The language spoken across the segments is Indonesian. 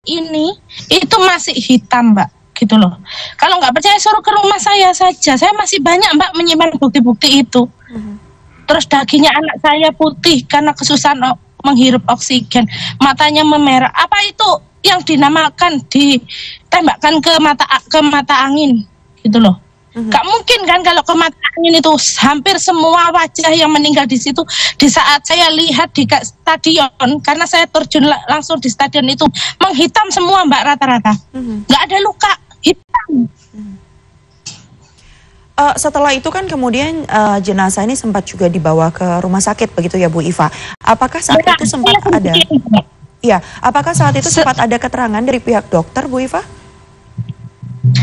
ini itu masih hitam, Mbak, gitu loh. Kalau nggak percaya suruh ke rumah saya saja. Saya masih banyak, Mbak, menyimpan bukti-bukti itu. Terus dagingnya anak saya putih karena kesusahan menghirup oksigen, matanya memerah. Apa itu yang dinamakan ditembakkan ke mata angin, gitu loh. Gak mungkin kan kalau ke mata angin itu. Hampir semua wajah yang meninggal di situ di saat saya lihat di stadion, karena saya terjun langsung di stadion itu, menghitam semua, Mbak, rata-rata. Gak ada luka, hitam. Setelah itu kan kemudian jenazah ini sempat juga dibawa ke rumah sakit begitu ya Bu Iva. Apakah saat itu sempat ada? Iya, apakah saat itu sempat ada keterangan dari pihak dokter, Bu Iva?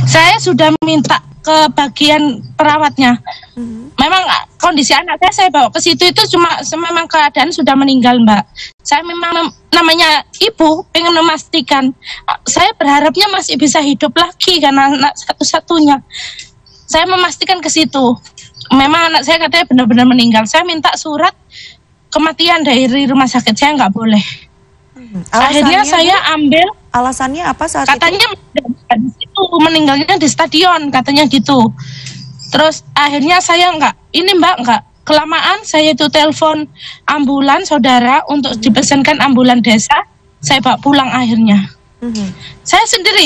Saya sudah minta ke bagian perawatnya. Memang kondisi anak saya bawa ke situ itu memang keadaan sudah meninggal, Mbak. Saya memang namanya ibu pengen memastikan, saya berharapnya masih bisa hidup lagi karena anak satu-satunya. Saya memastikan ke situ. Memang anak saya katanya benar-benar meninggal. Saya minta surat kematian dari rumah sakit, saya nggak boleh. Akhirnya saya ambil. Alasannya apa saat katanya itu? Di situ meninggalnya di stadion, katanya gitu. Terus akhirnya saya nggak kelamaan, saya itu telepon ambulan saudara untuk dipesankan ambulan desa, saya bawa pulang akhirnya. Saya sendiri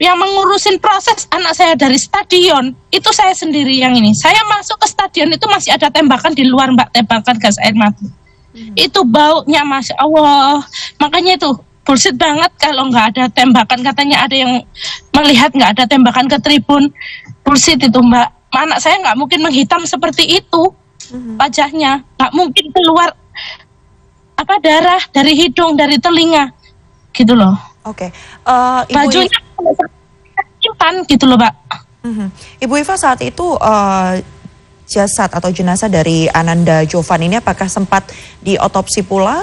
yang mengurusin proses anak saya dari stadion, itu saya sendiri yang ini. Saya masuk ke stadion itu masih ada tembakan di luar, Mbak, tembakan gas air mata. Itu baunya, Masya Allah. Makanya itu bullshit banget kalau nggak ada tembakan. Katanya ada yang melihat nggak ada tembakan ke tribun. Bullshit itu, Mbak. Anak saya nggak mungkin menghitam seperti itu wajahnya. Nggak mungkin keluar darah dari hidung, dari telinga, gitu loh. Oke. Bajunya simpan gitu loh, Pak. Ibu Iva, saat itu jasad atau jenazah dari Ananda Jovan ini apakah sempat diotopsi pula?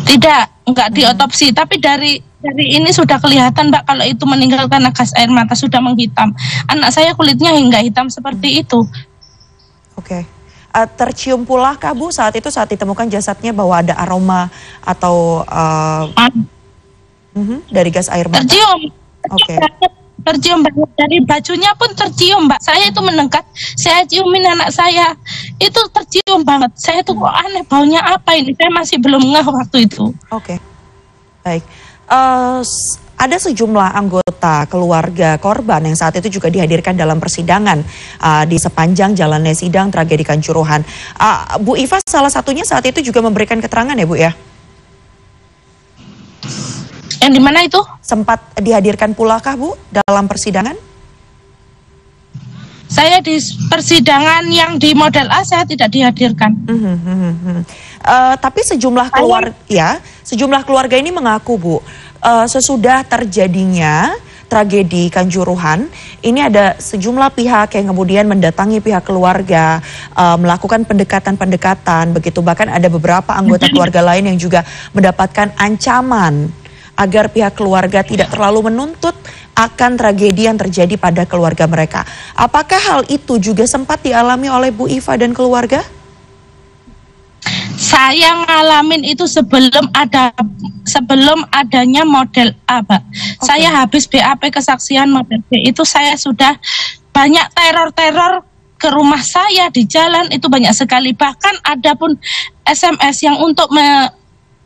Tidak, enggak diotopsi, tapi dari ini sudah kelihatan, Mbak, kalau itu meninggal karena gas air mata, sudah menghitam. Anak saya kulitnya hingga hitam seperti itu. Oke. Tercium pula kah, Bu, saat itu saat ditemukan jasadnya bahwa ada aroma atau dari gas air mata? Tercium. Oke. Tercium banget, dari bajunya pun tercium, Mbak. Saya itu mendekat, saya ciumin anak saya, itu tercium banget. Saya tuh kok aneh, baunya apa ini? Saya masih belum ngeh waktu itu. Oke. Baik. Ada sejumlah anggota keluarga korban yang saat itu juga dihadirkan dalam persidangan di sepanjang jalannya sidang tragedi Kanjuruhan. Bu Iva salah satunya saat itu juga memberikan keterangan ya, Bu, ya? Yang di mana itu? Sempat dihadirkan pula kah, Bu, dalam persidangan? Saya di persidangan yang di model A saya tidak dihadirkan. Tapi sejumlah keluarga ini mengaku, Bu, sesudah terjadinya tragedi Kanjuruhan, ini ada sejumlah pihak yang kemudian mendatangi pihak keluarga, melakukan pendekatan-pendekatan, begitu. Bahkan ada beberapa anggota keluarga lain yang juga mendapatkan ancaman agar pihak keluarga tidak terlalu menuntut akan tragedi yang terjadi pada keluarga mereka. Apakah hal itu juga sempat dialami oleh Bu Iva dan keluarga? Saya ngalamin itu sebelum adanya model A, Pak. Okay. Saya habis BAP kesaksian model B itu saya sudah banyak teror-teror ke rumah saya di jalan itu banyak sekali. Bahkan ada pun SMS yang untuk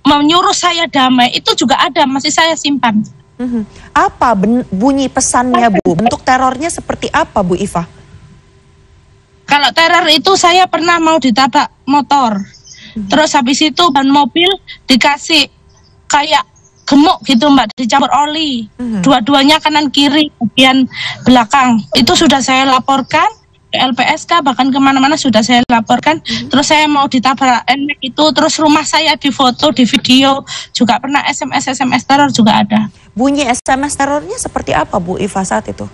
menyuruh saya damai itu juga ada, masih saya simpan. Apa bunyi pesannya, Bu? Bentuk terornya seperti apa, Bu Iva? Kalau teror itu saya pernah mau ditabrak motor. Terus habis itu ban mobil dikasih kayak gemuk gitu, Mbak, dicampur oli. Dua-duanya kanan kiri bagian belakang. Itu sudah saya laporkan ke LPSK, bahkan kemana-mana sudah saya laporkan. Terus saya mau ditabrak NMAX itu, terus rumah saya difoto, di video, juga pernah SMS teror juga ada. Bunyi SMS terornya seperti apa, Bu Iva, saat itu?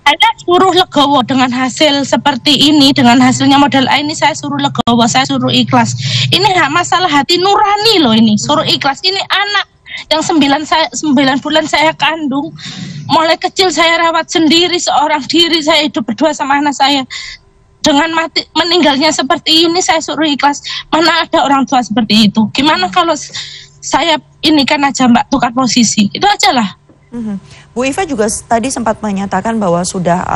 Saya suruh legowo dengan hasil seperti ini, dengan hasilnya model A ini saya suruh legowo, saya suruh ikhlas. Ini masalah hati nurani loh ini, suruh ikhlas. Ini anak yang 9 bulan saya kandung, mulai kecil saya rawat sendiri, seorang diri, saya hidup berdua sama anak saya. Dengan meninggalnya seperti ini saya suruh ikhlas. Mana ada orang tua seperti itu? Gimana kalau saya ini kan aja Mbak, tukar posisi, itu aja lah. Bu Iva juga tadi sempat menyatakan bahwa sudah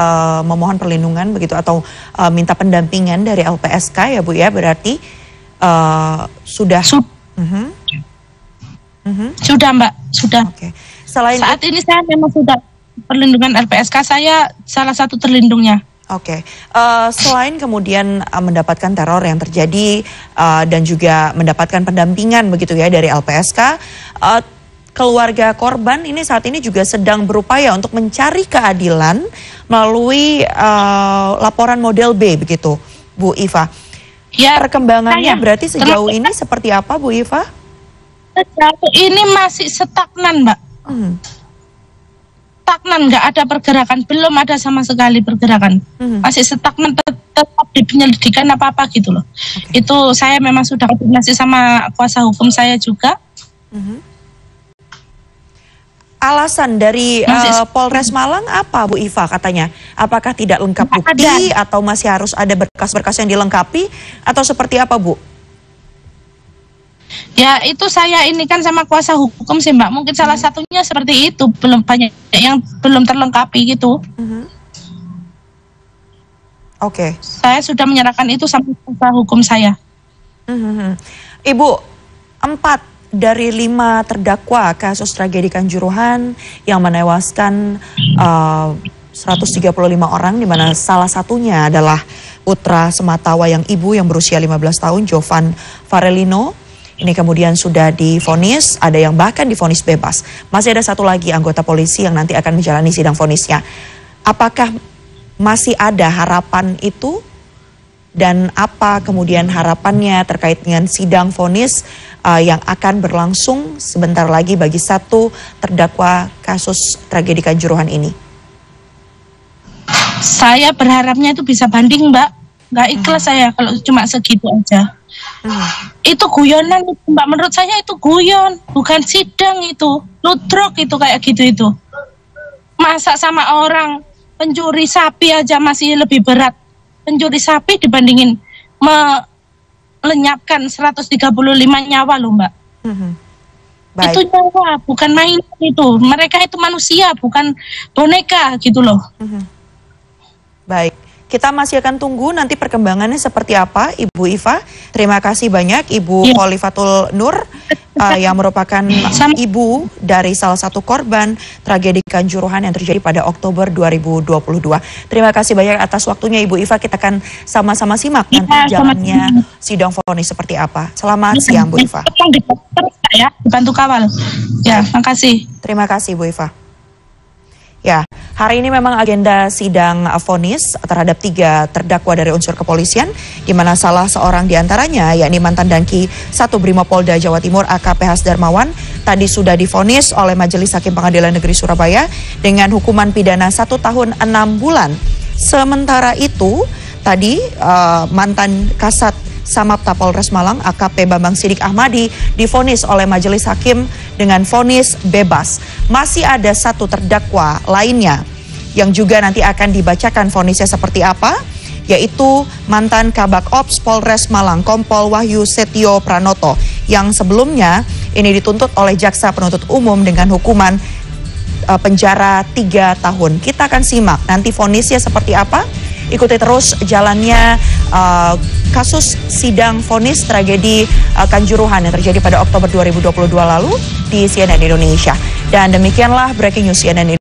memohon perlindungan begitu atau minta pendampingan dari LPSK ya Bu ya, berarti sudah. Sudah Mbak, sudah. Oke. Saat ini saya memang sudah perlindungan LPSK, saya salah satu terlindungnya. Oke. Selain kemudian mendapatkan teror yang terjadi dan juga mendapatkan pendampingan begitu ya dari LPSK, keluarga korban ini saat ini juga sedang berupaya untuk mencari keadilan melalui laporan model B begitu, Bu Iva. Ya, perkembangannya berarti sejauh ini seperti apa, Bu Iva? Sejauh ini masih stagnan, Mbak. Stagnan, nggak ada pergerakan, belum ada sama sekali pergerakan. Masih stagnan, tetap di penyelidikan apa-apa gitu loh. Itu saya memang sudah koordinasi sama kuasa hukum saya juga. Alasan dari Polres Malang apa, Bu Iva katanya? Apakah tidak lengkap bukti atau masih harus ada berkas-berkas yang dilengkapi atau seperti apa, Bu? Ya itu saya ini kan sama kuasa hukum sih Mbak, mungkin salah satunya seperti itu, belum banyak yang belum terlengkapi gitu. Oke. Saya sudah menyerahkan itu sama kuasa hukum saya. Ibu, 4 dari 5 terdakwa kasus tragedi Kanjuruhan yang menewaskan 135 orang, di mana salah satunya adalah putra sematawayang ibu yang berusia 15 tahun, Jovan Farelino. Ini kemudian sudah divonis, ada yang bahkan divonis bebas. Masih ada satu lagi anggota polisi yang nanti akan menjalani sidang vonisnya. Apakah masih ada harapan itu? Dan apa kemudian harapannya terkait dengan sidang vonis yang akan berlangsung sebentar lagi bagi satu terdakwa kasus tragedi Kanjuruhan ini? Saya berharapnya itu bisa banding, Mbak. Nggak ikhlas saya kalau cuma segitu aja. Itu guyonan, Mbak. Menurut saya itu guyon, bukan sidang itu. Ludruk itu kayak gitu itu. Masa sama orang pencuri sapi aja masih lebih berat. Pencuri sapi dibandingin melenyapkan 135 nyawa loh, Mbak. Itu nyawa, bukan main itu. Mereka itu manusia, bukan boneka gitu loh. Baik, kita masih akan tunggu nanti perkembangannya seperti apa, Ibu Iva. Terima kasih banyak Ibu Kholifatul Nur yang merupakan ibu dari salah satu korban tragedi Kanjuruhan yang terjadi pada Oktober 2022. Terima kasih banyak atas waktunya Ibu Iva. Kita akan sama-sama simak nanti jalannya sidang vonis seperti apa. Selamat siang Bu Iva. Ya, dibantu kawal. Ya, makasih. Terima kasih Bu Iva. Ya, hari ini memang agenda sidang vonis terhadap 3 terdakwa dari unsur kepolisian, di mana salah seorang diantaranya, yakni mantan Danki 1 Brimopolda Jawa Timur AKP Hasdarmawan, tadi sudah divonis oleh Majelis Hakim Pengadilan Negeri Surabaya dengan hukuman pidana 1 tahun 6 bulan. Sementara itu, tadi mantan Kasat Samapta Polres Malang AKP Bambang Sidik Ahmadi divonis oleh Majelis Hakim dengan vonis bebas. Masih ada 1 terdakwa lainnya yang juga nanti akan dibacakan vonisnya seperti apa, yaitu mantan Kabak Ops Polres Malang Kompol Wahyu Setio Pranoto yang sebelumnya ini dituntut oleh Jaksa Penuntut Umum dengan hukuman penjara 3 tahun. Kita akan simak nanti vonisnya seperti apa. Ikuti terus jalannya kasus sidang vonis tragedi Kanjuruhan yang terjadi pada Oktober 2022 lalu di CNN Indonesia. Dan demikianlah Breaking News CNN Indonesia.